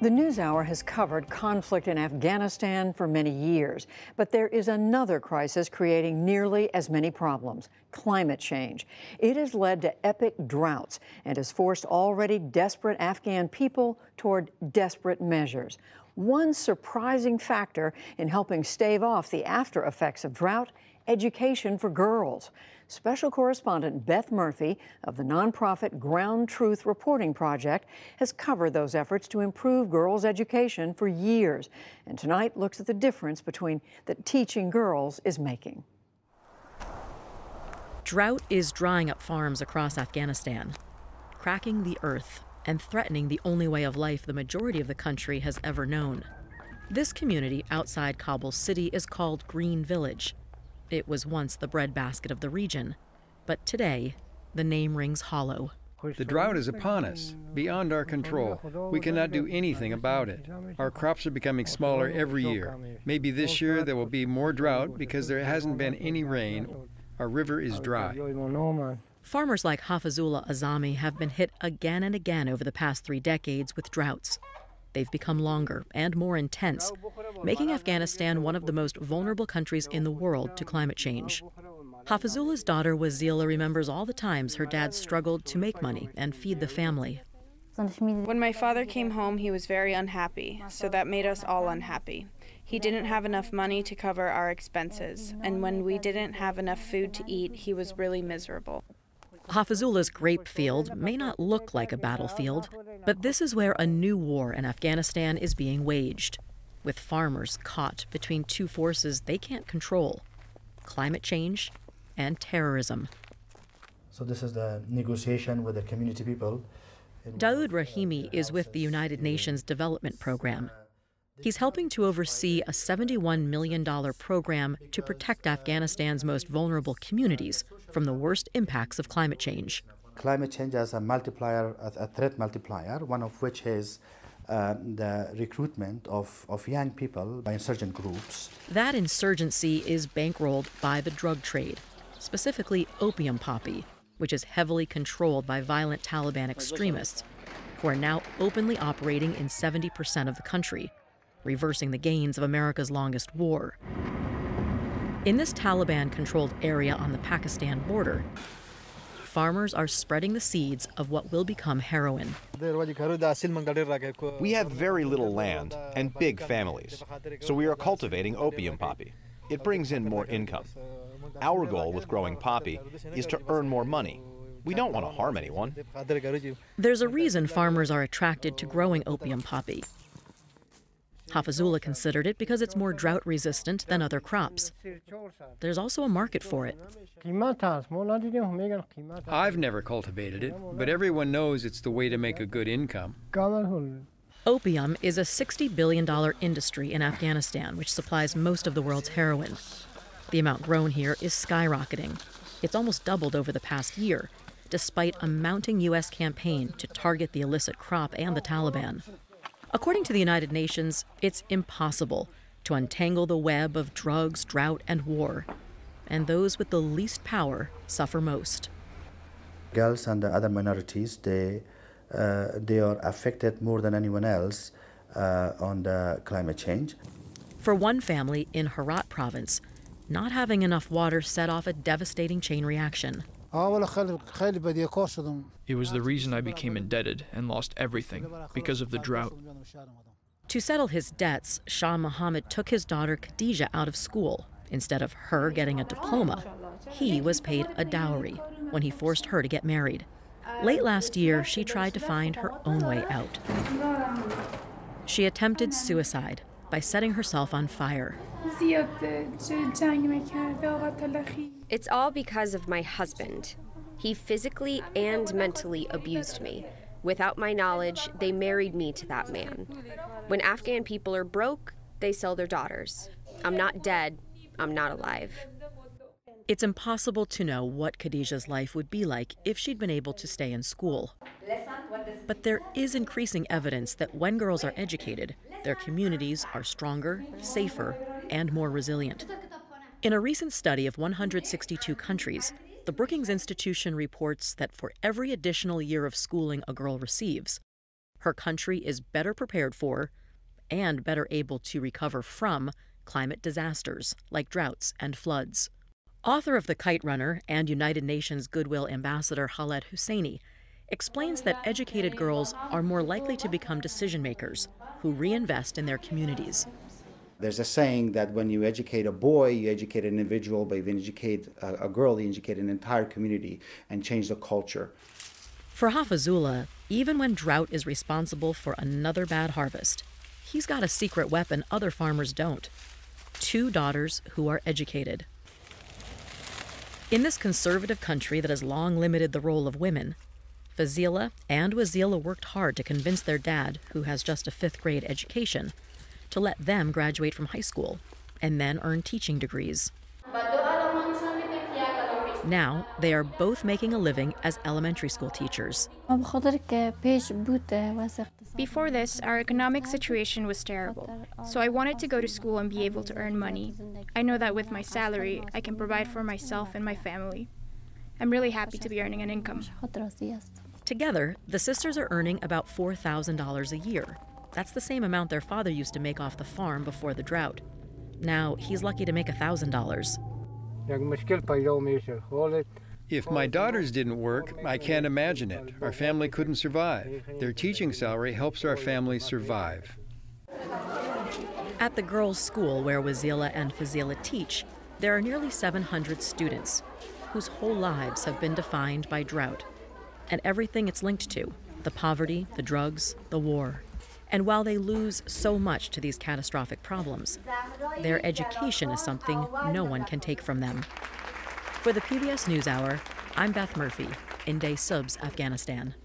The NewsHour has covered conflict in Afghanistan for many years, but there is another crisis creating nearly as many problems: climate change. It has led to epic droughts and has forced already desperate Afghan people toward desperate measures. One surprising factor in helping stave off the after effects of drought: education for girls. Special correspondent Beth Murphy of the nonprofit Ground Truth Reporting Project has covered those efforts to improve girls' education for years, and tonight looks at the difference that teaching girls is making. Drought is drying up farms across Afghanistan, cracking the earth and threatening the only way of life the majority of the country has ever known. This community outside Kabul city is called Green Village. It was once the breadbasket of the region, but today the name rings hollow. The drought is upon us, beyond our control. We cannot do anything about it. Our crops are becoming smaller every year. Maybe this year there will be more drought because there hasn't been any rain. Our river is dry. Farmers like Hafizullah Azami have been hit again and again over the past 3 decades with droughts. They've become longer and more intense, making Afghanistan one of the most vulnerable countries in the world to climate change. Hafizullah's daughter Wazila remembers all the times her dad struggled to make money and feed the family. When my father came home, he was very unhappy, so that made us all unhappy. He didn't have enough money to cover our expenses, and when we didn't have enough food to eat, he was really miserable. Hafizullah's grape field may not look like a battlefield, but this is where a new war in Afghanistan is being waged, with farmers caught between two forces they can't control: climate change and terrorism. So this is the negotiation with the community people. Daoud Rahimi is with the United Nations Development Program. He's helping to oversee a $71 million program to protect Afghanistan's most vulnerable communities from the worst impacts of climate change. Climate change as a multiplier, a threat multiplier, one of which is the recruitment of young people by insurgent groups. That insurgency is bankrolled by the drug trade, specifically opium poppy, which is heavily controlled by violent Taliban extremists, who are now openly operating in 70% of the country, reversing the gains of America's longest war. In this Taliban-controlled area on the Pakistan border, farmers are spreading the seeds of what will become heroin. We have very little land and big families, so we are cultivating opium poppy. It brings in more income. Our goal with growing poppy is to earn more money. We don't want to harm anyone. There's a reason farmers are attracted to growing opium poppy. Hafizullah considered it because it's more drought-resistant than other crops. There's also a market for it. I've never cultivated it, but everyone knows it's the way to make a good income. Opium is a $60 billion industry in Afghanistan, which supplies most of the world's heroin. The amount grown here is skyrocketing. It's almost doubled over the past year, despite a mounting U.S. campaign to target the illicit crop and the Taliban. According to the United Nations, it's impossible to untangle the web of drugs, drought, and war. And those with the least power suffer most. Girls and the other minorities, they are affected more than anyone else on the climate change. For one family in Herat province, not having enough water set off a devastating chain reaction. It was the reason I became indebted and lost everything because of the drought. To settle his debts, Shah Mohammed took his daughter Khadija out of school. Instead of her getting a diploma, he was paid a dowry when he forced her to get married. Late last year, she tried to find her own way out. She attempted suicide by setting herself on fire. It's all because of my husband. He physically and mentally abused me. Without my knowledge, they married me to that man. When Afghan people are broke, they sell their daughters. I'm not dead. I'm not alive. It's impossible to know what Khadija's life would be like if she'd been able to stay in school. But there is increasing evidence that when girls are educated, their communities are stronger, safer, and more resilient. In a recent study of 162 countries, the Brookings Institution reports that for every additional year of schooling a girl receives, her country is better prepared for and better able to recover from climate disasters like droughts and floods. Author of The Kite Runner and United Nations Goodwill Ambassador Khaled Hosseini explains that educated girls are more likely to become decision makers who reinvest in their communities. There's a saying that when you educate a boy, you educate an individual, but if you educate a girl, you educate an entire community and change the culture. For Hafizullah, even when drought is responsible for another bad harvest, he's got a secret weapon other farmers don't: 2 daughters who are educated. In this conservative country that has long limited the role of women, Fazila and Wazila worked hard to convince their dad, who has just a 5th grade education, to let them graduate from high school and then earn teaching degrees. Now, they are both making a living as elementary school teachers. Before this, our economic situation was terrible, so I wanted to go to school and be able to earn money. I know that with my salary, I can provide for myself and my family. I'm really happy to be earning an income. Together, the sisters are earning about $4,000 a year. That's the same amount their father used to make off the farm before the drought. Now, he's lucky to make $1,000. If my daughters didn't work, I can't imagine it. Our family couldn't survive. Their teaching salary helps our family survive. At the girls' school where Wazila and Fazila teach, there are nearly 700 students whose whole lives have been defined by drought and everything it's linked to: the poverty, the drugs, the war. And while they lose so much to these catastrophic problems, their education is something no one can take from them. For the PBS NewsHour, I'm Beth Murphy in Day Subs, Afghanistan.